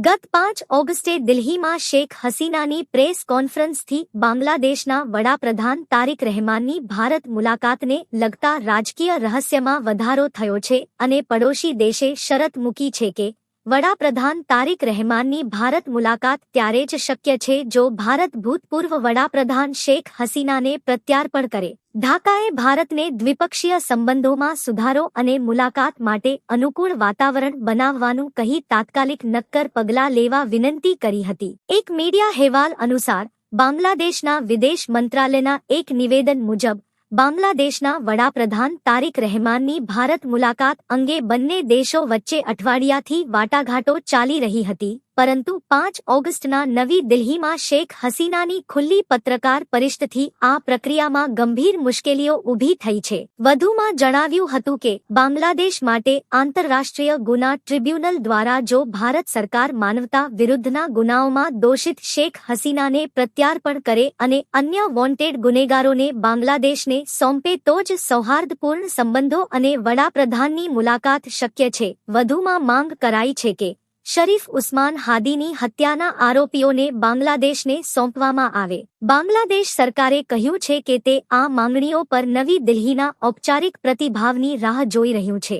ગત 5 ઓગસ્ટે દિલ્હીમાં શેખ હસીનાની પ્રેસ કોન્ફરન્સથી બાંગ્લાદેશના વડાપ્રધાન તારિક રહેમાનની ભારત મુલાકાતને લગતા રાજકીય રહસ્યમાં વધારો થયો છે અને પડોશી દેશે શરત મૂકી છે કે વડાપ્રધાન તારિક રહેમાનની ભારત મુલાકાત ત્યારે જ શક્ય છે જો ભારત ભૂતપૂર્વ વડાપ્રધાન શેખ હસીનાને પ્રત્યાર્પણ કરે. ઢાકાએ ભારતને દ્વિપક્ષીય સંબંધોમાં સુધારો અને મુલાકાત માટે અનુકૂળ વાતાવરણ બનાવવાનું કહી તાત્કાલિક નક્કર પગલાં લેવા વિનંતી કરી હતી. એક મીડિયા અહેવાલ અનુસાર બાંગ્લાદેશના વિદેશ મંત્રાલયના એક નિવેદન મુજબ બાંગ્લાદેશના વડાપ્રધાન તારિક રહેમાનની ભારત મુલાકાત અંગે બંને દેશો વચ્ચે અઠવાડિયાથી વાટાઘાટો ચાલી રહી હતી, પરંતુ 5 ઓગસ્ટના નવી દિલ્હીમાં શેખ હસીનાની ખુલ્લી પત્રકાર પરિષદથી આ પ્રક્રિયામાં ગંભીર મુશ્કેલીઓ ઊભી થઈ છે. વધુમાં જણાવ્યું હતું કે બાંગ્લાદેશ માટે આંતરરાષ્ટ્રીય ગુના ટ્રિબ્યુનલ દ્વારા જો ભારત સરકાર માનવતા વિરુદ્ધના ગુનાઓમાં દોષિત શેખ હસીનાને પ્રત્યાર્પણ કરે અને અન્ય વોન્ટેડ ગુનેગારોને બાંગ્લાદેશને સોંપે તો જ સૌહાર્દપૂર્ણ સંબંધો અને વડાપ્રધાનની મુલાકાત શક્ય છે. વધુમાં માંગ કરાઈ છે કે શરીફ ઉસ્માન હાદીની હત્યાના આરોપીઓને બાંગ્લાદેશને સોંપવામાં આવે. બાંગ્લાદેશ સરકારે કહ્યું છે કે તે આ માંગણીઓ પર નવી દિલ્હીના ઔપચારિક પ્રતિભાવની રાહ જોઈ રહ્યું છે.